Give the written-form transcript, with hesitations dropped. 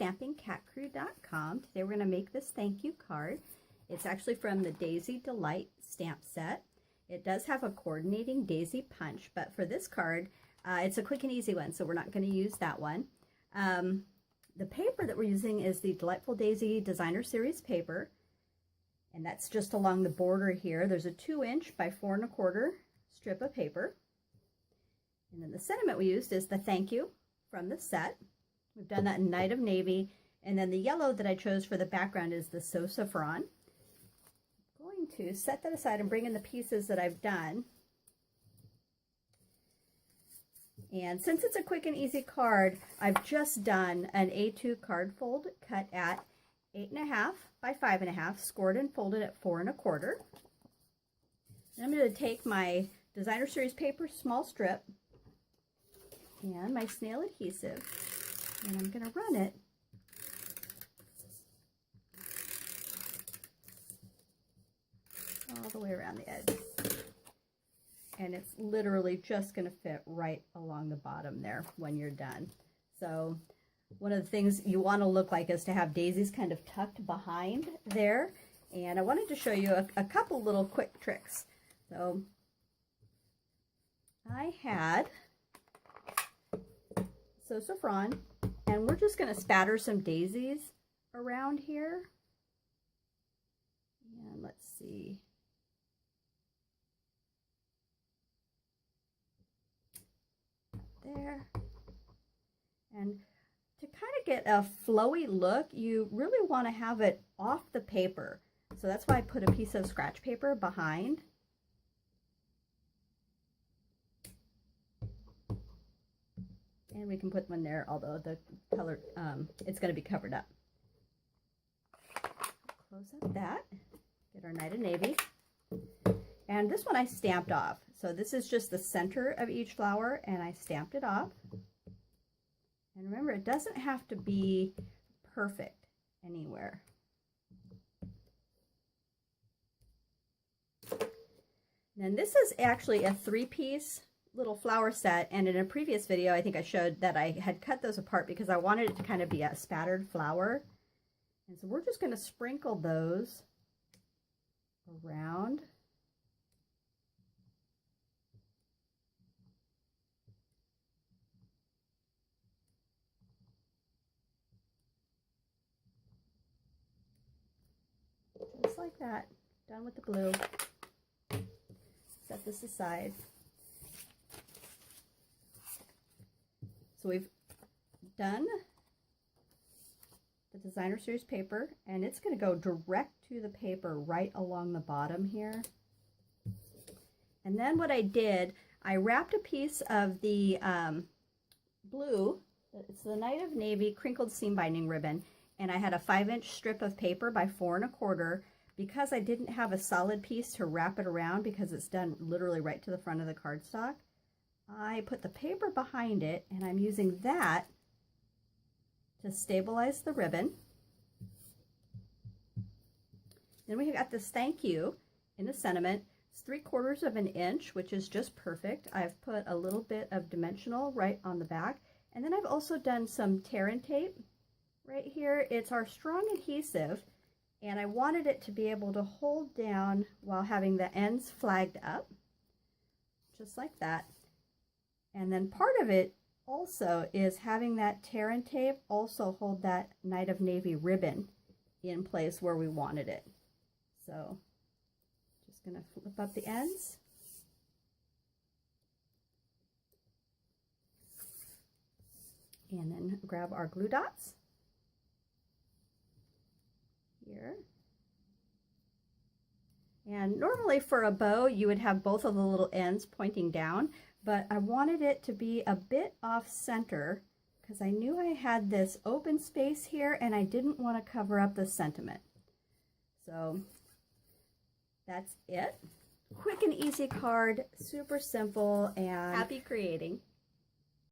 stampingcatcrew.com. Today we're going to make this thank you card. It's actually from the Daisy Delight stamp set. It does have a coordinating daisy punch, but for this card, it's a quick and easy one, so we're not going to use that one. The paper that we're using is the Delightful Daisy Designer Series paper, and that's just along the border here. There's a 2" by 4 1/4 strip of paper. And then the sentiment we used is the thank you from the set. We've done that in Night of Navy. And then the yellow that I chose for the background is the So Saffron. I'm going to set that aside and bring in the pieces that I've done. And since it's a quick and easy card, I've just done an A2 card fold cut at 8.5 by 5.5, scored and folded at 4 1/4. And I'm going to take my Designer Series paper small strip and my snail adhesive, and I'm going to run it all the way around the edge. And it's literally just going to fit right along the bottom there when you're done. So one of the things you want to look like is to have daisies kind of tucked behind there. And I wanted to show you a couple little quick tricks. So I had So Saffron, and we're just going to spatter some daisies around here. And let's see. There. And to kind of get a flowy look, you really want to have it off the paper. So that's why I put a piece of scratch paper behind. And we can put one there, although the color, it's going to be covered up. Close up that, get our Night of Navy. And this one I stamped off. So this is just the center of each flower, and I stamped it off. And remember, it doesn't have to be perfect anywhere. And this is actually a 3-piece little flower set, and in a previous video I think I showed that I had cut those apart because I wanted it to kind of be a spattered flower. And so we're just going to sprinkle those around. Just like that. Done with the glue. Set this aside. So we've done the Designer Series paper, and it's going to go direct to the paper right along the bottom here. And then what I did, I wrapped a piece of the blue, it's the Night of Navy crinkled seam binding ribbon, and I had a 5" strip of paper by 4 1/4 because I didn't have a solid piece to wrap it around because it's done literally right to the front of the cardstock. I put the paper behind it, and I'm using that to stabilize the ribbon. Then we got this thank you in the sentiment. It's 3/4 inch, which is just perfect. I've put a little bit of dimensional right on the back, and then I've also done some tear and tape right here. It's our strong adhesive, and I wanted it to be able to hold down while having the ends flagged up, just like that. And then part of it also is having that tear and tape also hold that Night of Navy ribbon in place where we wanted it. So just going to flip up the ends. And then grab our glue dots here. And normally for a bow, you would have both of the little ends pointing down, but I wanted it to be a bit off center because I knew I had this open space here and I didn't want to cover up the sentiment. So that's it. Quick and easy card, super simple, and happy creating.